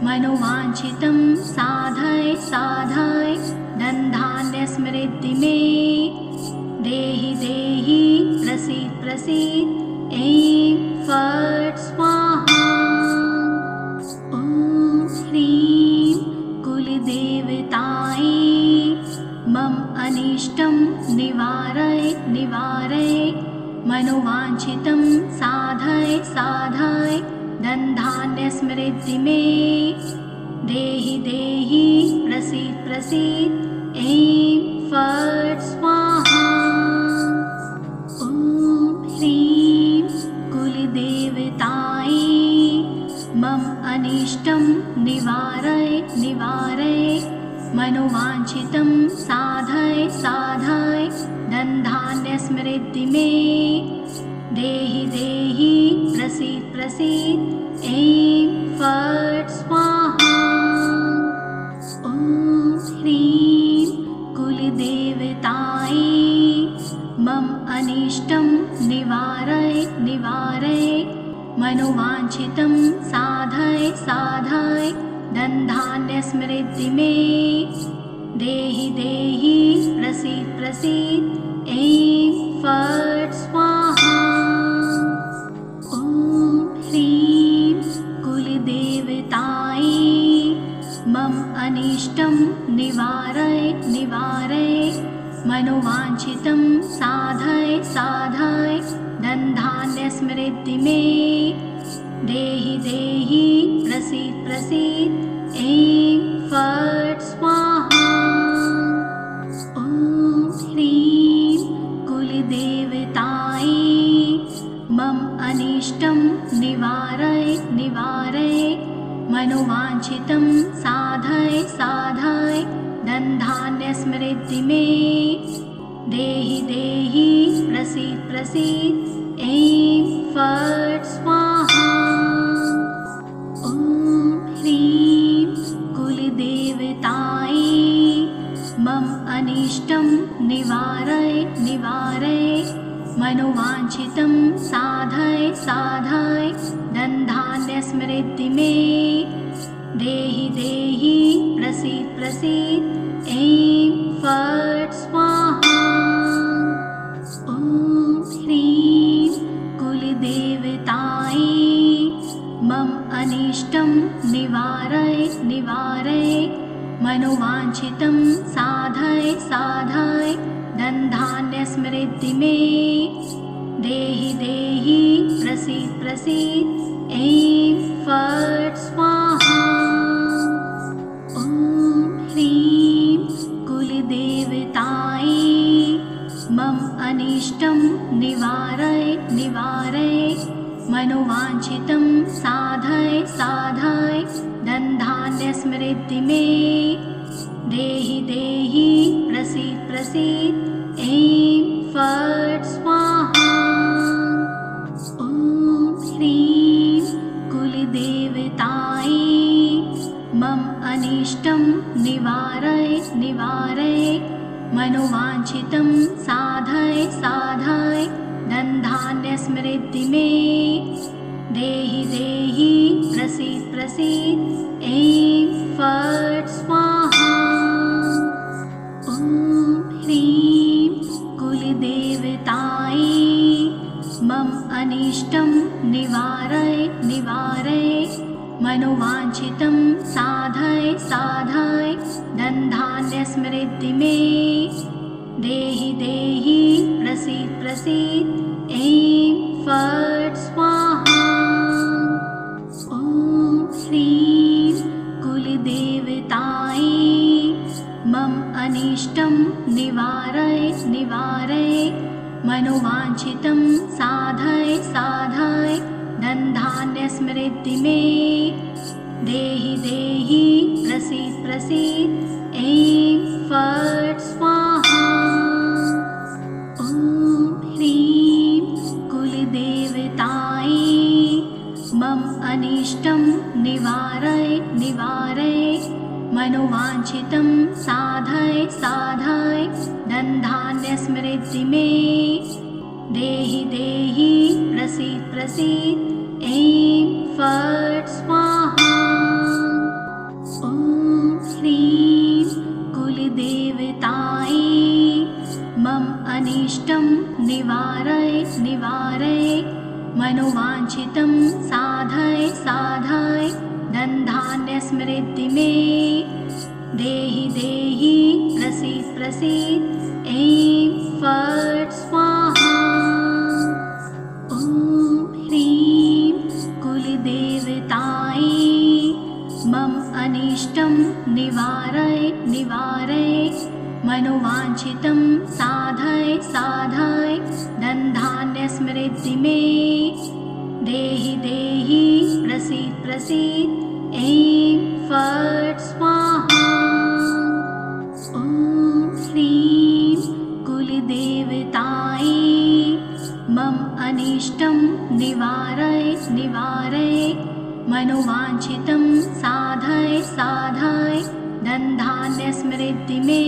मनोवाञ्छितं साधय साधय धनधान्य समृद्धि मे देहि देहि प्रसीद प्रसीद ऐं फट् स्वाहा। ॐ ह्रीं कुलदेवतायै मम अनिष्टं निवारय मनोवाञ्छितं साधय साधय धनधान्य समृद्धि मे देहि देहि प्रसीद प्रसीद ऐं फट् स्वाहा। ॐ ह्रीं कुलदेवतायै मम अनिष्टं निवारय निवारय मनोवाञ्छितं साधय साधय धनधान्य समृद्धि मे देहि देहि प्रसीद प्रसीद ऐं फट् स्वाहा। ॐ ह्रीं कुलदेवतायै मम अनिष्टं निवारय निवारय मनोवाञ्छितं साधय साधय धनधान्य समृद्धि मे देहि देहि प्रसीद प्रसीद ऐं फट् स्वाहा। ॐ ह्रीं कुलदेवतायै मम अनिष्टं निवारय निवारय मनोवाञ्छितं साधय साधय धनधान्य समृद्धि मे देहि देहि प्रसीद प्रसीद ऐं फट् स्वाहा। ॐ ह्रीं कुलदेवतायै मम अनिष्टं निवारय निवारय मनोवाञ्छितं साधय साधय धनधान्य समृद्धि मे देहि देहि प्रसीद प्रसीद ऐं फट् स्वाहा। ॐ ह्रीं कुलदेवतायै मम अनिष्टं निवारय निवारय मनोवाञ्छितं साधय साधय धनधान्य समृद्धि मे देहि देहि प्रसीद प्रसीद ऐं फट् स्वाहा। ॐ ह्रीं कुलदेवतायै मम अनिष्टं निवारय निवारय मनोवाञ्छितं साधय साधय धनधान्य समृद्धि मे देहि देहि प्रसीद प्रसीद ऐं फट् स्वाहा। ॐ ह्रीं कुलदेवतायै मम अनिष्टं निवारय निवारय मनोवाञ्छितं साधय साधय धनधान्य समृद्धि मे देहि देहि प्रसीद प्रसीद ऐं फट् स्वाहा। ॐ ह्रीं कुलदेवतायै मम अनिष्टं निवारय निवारय मनोवाञ्छितं साधय साधय धनधान्य समृद्धि मे देहि देहि प्रसीद प्रसीद ऐं फट् स्वाहा। ॐ ह्रीं कुलदेवतायै मम अनिष्टं निवारय निवारय मनोवाञ्छितं साधय साधय धनधान्य समृद्धि मे देहि देहि प्रसीद प्रसीद ऐं फट् स्वाहा। ॐ ह्रीं कुलदेवतायै मम अनिष्टं निवारय निवारय मनोवाञ्छितं साधय साधय धनधान्य समृद्धि मे देहि देहि प्रसीद प्रसीद ऐं फट् स्वाहा। ॐ ह्रीं कुलदेवतायै मम अनिष्टं निवारय निवारय मनोवाञ्छितं साधय साधय धनधान्य समृद्धि मे देहि देहि प्रसीद प्रसीद ऐं फट् स्वाहा। ॐ ह्रीं कुलदेवतायै मम अनिष्टं निवारय निवारय मनोवाञ्छितं साधय साधय धनधान्य समृद्धि मे देहि देहि प्रसीद प्रसीद ऐं फट् स्वाहा। स्मृति मे देहि देहि प्रसीद प्रसीद ऐं फट् स्वाहा। ॐ ह्रीं कुलदेवतायै मम अनिष्टं निवारय निवारय मनोवाञ्छितं साधय साधय धनधान्य स्मृति मे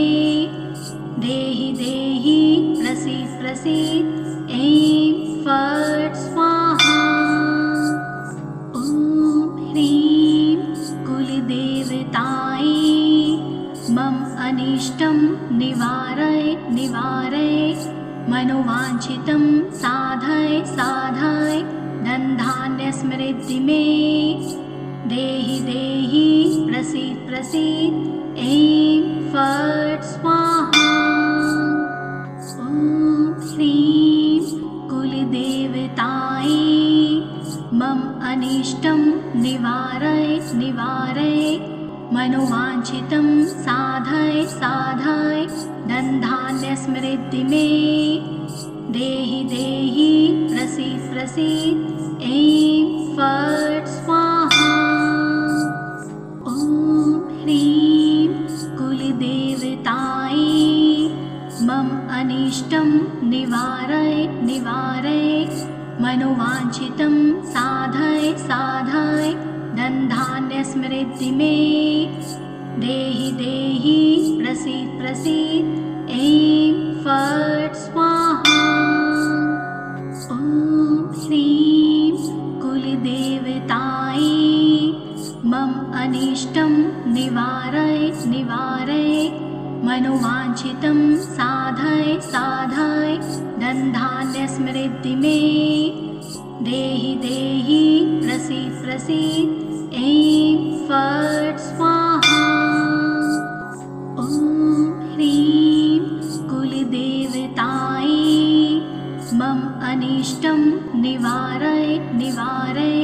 देहि देहि प्रसीद प्रसीद ऐं फट् स्वाहा। ॐ ह्रीं कुलदेवतायै मम अनिष्टं निवारय निवारय मनोवाञ्छितं साधय साधय धनधान्य स्मृति मे देहि देहि प्रसीद प्रसीद ऐं फट् स्वाहा। ॐ ह्रीं कुलदेवतायै मम अनिष्टं निवारय निवारय मनोवाञ्छितं साधय साधय धनधान्य स्मृति मे देहि देहि प्रसीद प्रसीद ऐं फट् स्वाहा। ॐ ह्रीं कुलदेवतायै मम अनिष्टं निवारय निवारय मनोवाञ्छितं साधय साधय धनधान्य स्मृति मे देहि देहि प्रसीद प्रसीद ऐं फट् स्वाहा। ॐ ह्रीं कुलदेवतायै मम अनिष्टं निवारय निवारय मनोवाञ्छितं साधय साधय धनधान्य स्मृति मे देहि देहि प्रसीद प्रसीद ऐं फट् स्वाहा। ॐ ह्रीं कुलदेवतायै मम अनिष्टं निवारय निवारय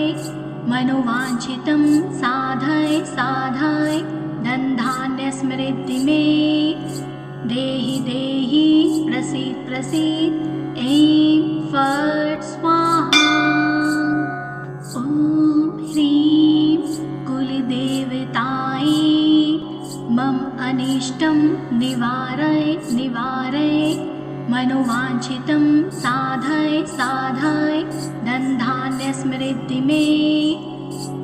मनोवाञ्छितं साधय साधय धनधान्य स्मृति मे देहि देहि प्रसीद प्रसीद ऐं फट् स्वाहा। ॐ ह्रीं कुलदेवतायै मम अनिष्टं निवारय निवारय मनोवाञ्छितं साधय साधय धनधान्य स्मृति मे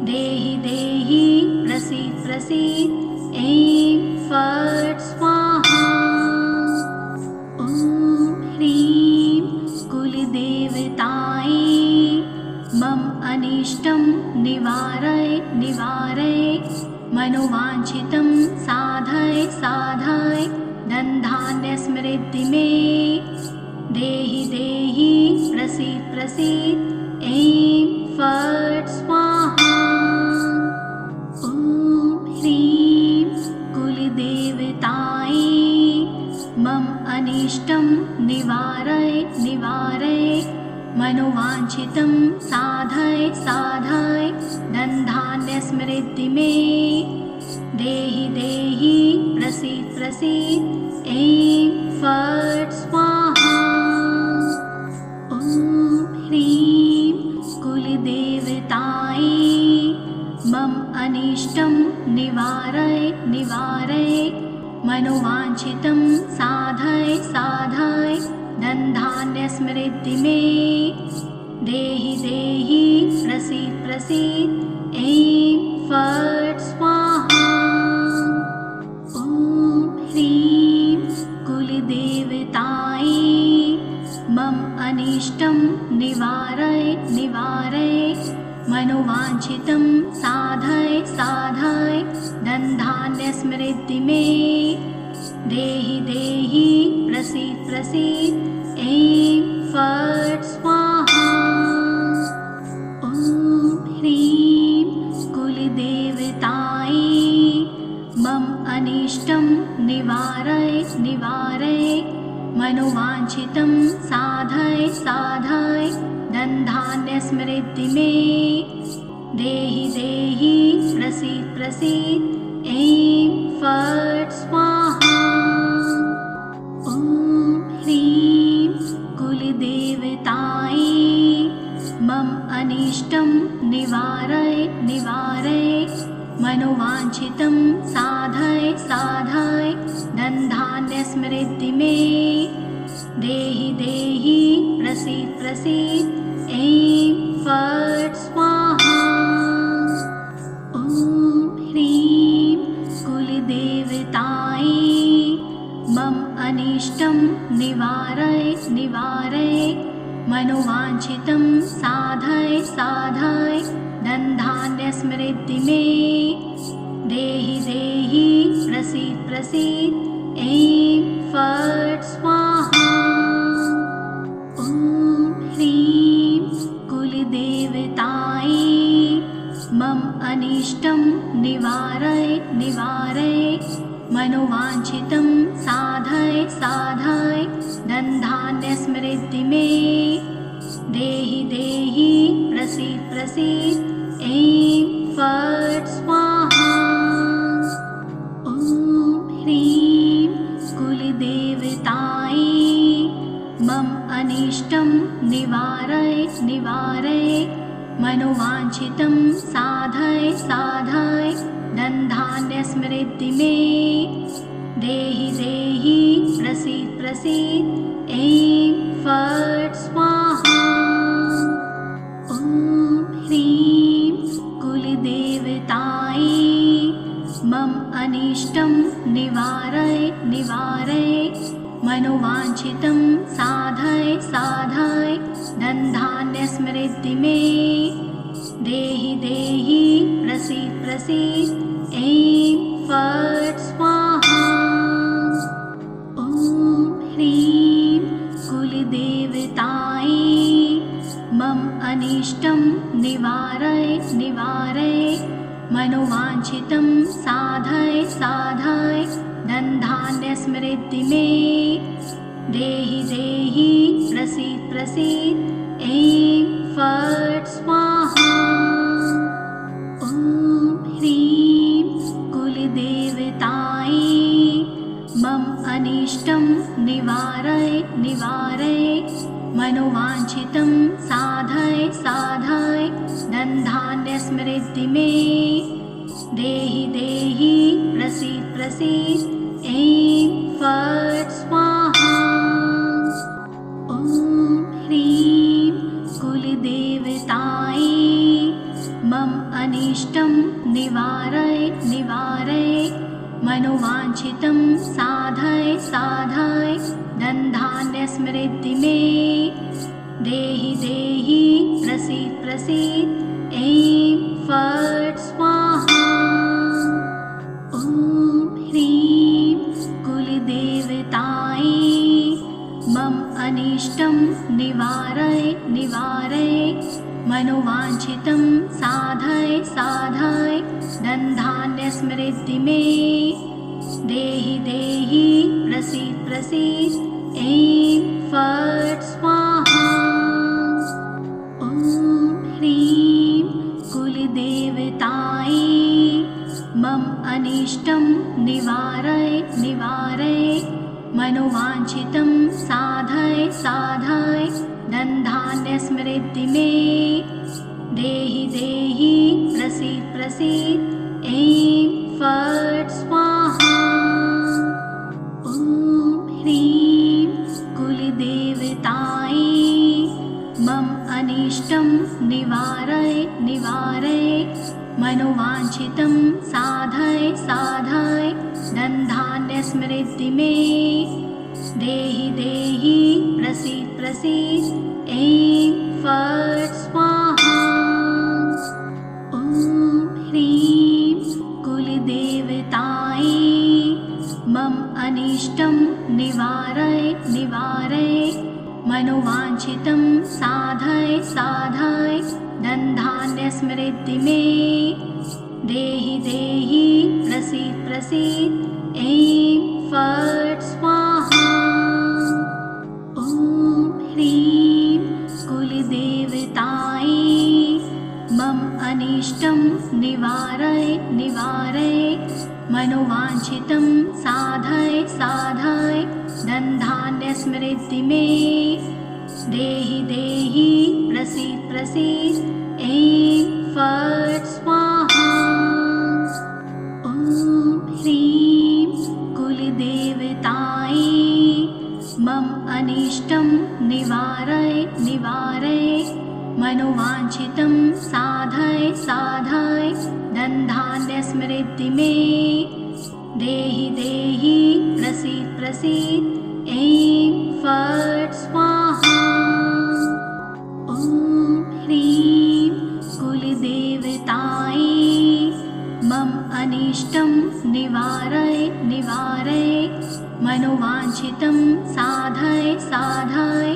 देहि देहि प्रसीद प्रसीद ऐं फट् स्वाहा। ॐ ह्रीं कुलदेवतायै मम अनिष्टं निवारय निवारय मनोवाञ्छितं साधय साधय धनधान्य स्मृति मे देहि देहि प्रसीद प्रसीद ऐं फट् स्वाहा। ॐ ह्रीं कुलदेवतायै मम अनिष्टं निवारय निवारय मनोवाञ्छितं साधय साधय धनधान्य स्मृति मे देहि देहि प्रसीद प्रसीद ऐं फट् स्वाहा। ॐ ह्रीं कुलदेवतायै मम अनिष्टं निवारय निवारय मनोवाञ्छितं साधय साधय धनधान्य स्मृति मे देहि देहि प्रसीद प्रसीद ऐं फट् स्वाहा। ॐ ह्रीं कुलदेवतायै मम अनिष्टं निवारय निवारय मनोवाञ्छितं साधय साधय धनधान्य स्मृति मे देहि देहि प्रसीद प्रसीद ऐं फट् स्वाहा। ॐ ह्रीं कुलदेवतायै मम अनिष्टं निवारय निवारय मनोवाञ्छितं साधय साधय धनधान्य स्मृति मे देहि देहि प्रसीद प्रसीद ऐं फट् स्वाहा। ॐ ह्रीं कुलदेवतायै मम अनिष्टं निवारय निवारय मनोवाञ्छितं साधय साधय धनधान्यसमृद्धि मे देहि देहि प्रसीद प्रसीद ऐं फट् स्वाहा। ॐ ह्रीं कुलदेवतायै मम अनिष्टं निवारय निवारय मनोवाञ्छितं साधय साधय धनधान्यसमृद्धि मे देहि देहि प्रसीद प्रसीद ऐं फट् स्वाहा। ॐ ह्रीं कुलदेवतायै मम अनिष्टं निवारय निवारय मनोवाञ्छितं साधय साधय धनधान्यसमृद्धि मे देहि देहि प्रसीद प्रसीद ऐं फट् स्वाहा। ॐ ह्रीं कुलदेवतायै मम अनिष्टं निवारय निवारय मनोवाञ्छितं साधय साधय धनधान्यसमृद्धि मे देहि देहि प्रसीद प्रसीद ऐं फट् स्वाहा। ॐ ह्रीं कुलदेवतायै मम अनिष्टं निवारय निवारय मनोवाञ्छितं साधय साधय धनधान्यसमृद्धि मे देहि देहि प्रसीद प्रसीद ऐं फट् स्वाहा। ॐ ह्रीं कुलदेवतायै मम अनिष्टं निवारय निवारय मनोवाञ्छितं साधय साधय धनधान्यसमृद्धि मे देहि देहि प्रसीद प्रसीद ऐं फट् स्वाहा। ॐ ह्रीं कुलदेवतायै मम अनिष्टं निवारय निवारय मनोवाञ्छितं साधय साधय धनधान्यसमृद्धि मे देहि देहि प्रसीद प्रसीद ऐं फट् स्वाहा। ॐ ह्रीं कुलदेवतायै मम अनिष्टं निवारय निवारय मनोवाञ्छितं साधय साधय धनधान्यसमृद्धि मे देहि देहि प्रसीद प्रसीद ऐं फट् स्वाहा। ॐ ह्रीं कुलदेवतायै मम अनिष्टं निवारय निवारय मनोवाञ्छितं साधय साधय धनधान्यसमृद्धि मे देहि देहि प्रसीद प्रसीद ऐं फट् स्वाहा। ॐ ह्रीं कुलदेवतायै मम अनिष्टं निवारय निवारय मनोवाञ्छितं साधय साधय धनधान्यसमृद्धि मे देहि देहि प्रसीद प्रसीद ऐं फट् स्वाहा। ॐ ह्रीं कुलदेवतायै मम अनिष्टं निवारय निवारय मनोवाञ्छितं साधय साधय धनधान्यसमृद्धि मे देहि देहि प्रसीद प्रसीद ऐं फट् स्वाहा। ॐ ह्रीं कुलदेवतायै मम अनिष्टं निवारय निवारय मनोवाञ्छितं साधय साधय धनधान्यसमृद्धि मे देहि देहि प्रसीद प्रसीद ऐं फट् स्वाहा। ॐ ह्रीं कुलदेवतायै मम अनिष्टं निवारय निवारय मनोवाञ्छितं साधय साधय धनधान्यसमृद्धि मे देहि देहि प्रसीद प्रसीद ऐं फट् स्वाहा। ॐ ह्रीं कुलदेवतायै मम अनिष्टं निवारय निवारय मनोवाञ्छितं साधय साधय धनधान्यसमृद्धि मे देहि देहि प्रसीद प्रसीद ऐं फट् स्वाहा। ॐ ह्रीं कुलदेवतायै मम अनिष्टं निवारय निवारय मनोवाञ्छितं साधय साधय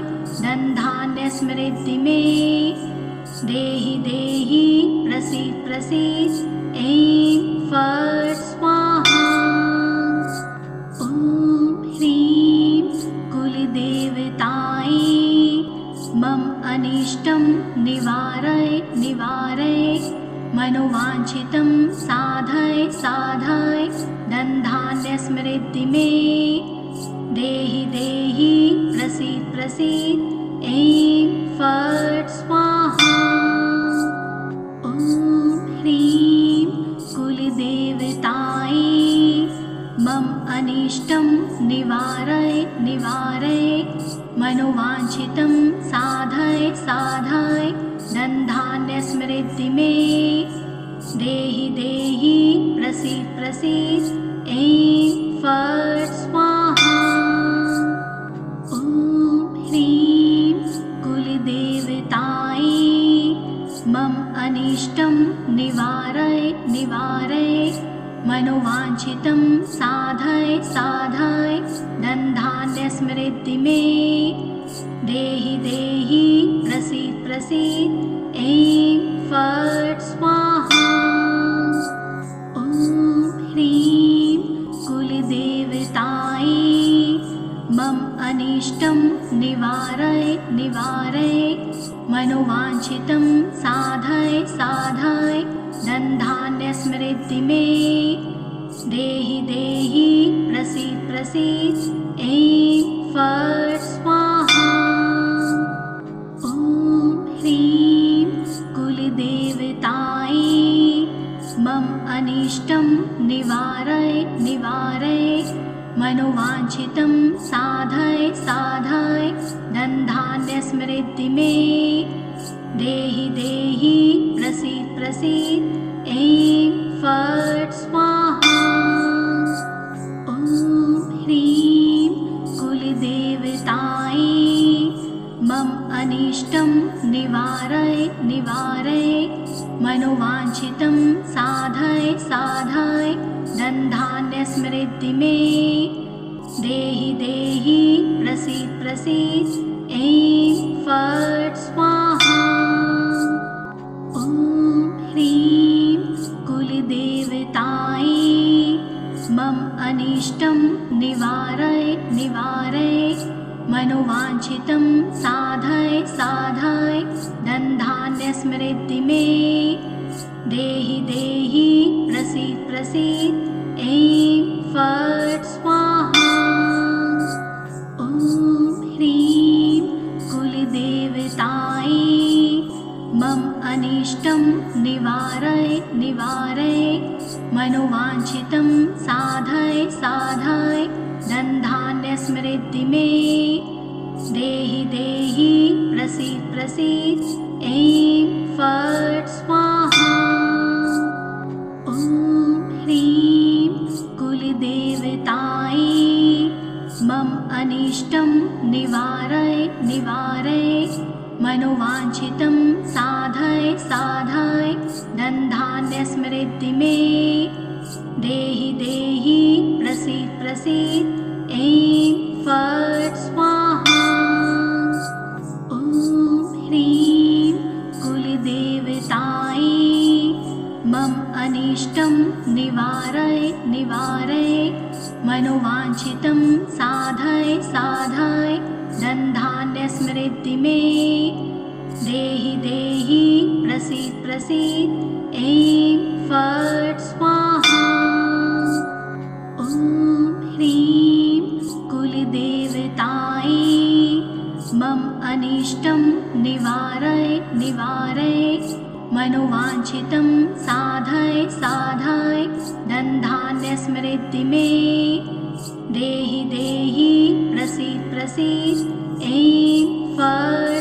धनधान्यसमृद्धि मे देहि देहि प्रसीद प्रसीद ऐं फट् स्वाहा। ॐ ह्रीं कुलदेवतायै मम अनिष्टं निवारय निवारय मनोवाञ्छितं साधय साधय धनधान्यसमृद्धि मे देहि देहि प्रसीद प्रसीद ऐं फट् स्वाहा। ॐ ह्रीं कुलदेवतायै मम अनिष्टं निवारय निवारय मनोवाञ्छितं साधय साधय धनधान्यसमृद्धि मे देहि देहि प्रसीद प्रसीद ऐं फट् स्वाहा। ॐ ह्रीं कुलदेवतायै मम अनिष्टं निवारय निवारय मनोवाञ्छितं साधय साधय धनधान्यसमृद्धि मे देहि देहि प्रसीद प्रसीद ऐं फट् स्वाहा। ॐ ह्रीं कुलदेवतायै मम अनिष्टं निवारय निवारय मनोवाञ्छितं साधय साधय धनधान्यसमृद्धि मे देहि देहि प्रसीद प्रसीद ऐं फट् स्वाहा। ॐ ह्रीं कुलदेवतायै मम अनिष्टं निवारय निवारय मनोवाञ्छितं साधय साधय धनधान्यसमृद्धि मे देहि देहि प्रसीद प्रसीद ऐं फट् स्वाहा। ॐ ह्रीं कुलदेवतायै मम अनिष्टं निवारय निवारय मनोवाञ्छितं साधय साधय धनधान्यसमृद्धि मे देहि देहि प्रसीद प्रसीद ऐं फट् स्वाहा। ॐ ह्रीं कुलदेवतायै मम अनिष्टं निवारय निवारय मनोवाञ्छितं साधय साधय धनधान्यसमृद्धि मे देहि देहि प्रसीद प्रसीद ऐं फट् स्वाहा। ॐ ह्रीं कुलदेवतायै मम अनिष्टं निवारय निवारय मनोवाञ्छितं साधय साधय धनधान्यसमृद्धि मे देहि देहि प्रसीद प्रसीद ऐं फट् स्वाहा। ॐ ह्रीं कुलदेवतायै मम अनिष्टं निवारय निवारय मनोवाञ्छितं साधय साधय धनधान्यसमृद्धि मे देहि देहि प्रसीद प्रसीद ऐं फट् स्वाहा। ॐ ह्रीं कुलदेवतायै मम अनिष्टं निवारय निवारय मनोवाञ्छितं साधय साधय धनधान्यसमृद्धि मे देहि देहि प्रसीद प्रसीद ऐं फट् स्वाहा। ॐ ह्रीं कुलदेवतायै मम अनिष्टं अभीष्टं निवारय निवारय मनोवाञ्छितं साधय साधय धनधान्य समृद्धि मे देहि देहि प्रसीद प्रसीद ऐं फट्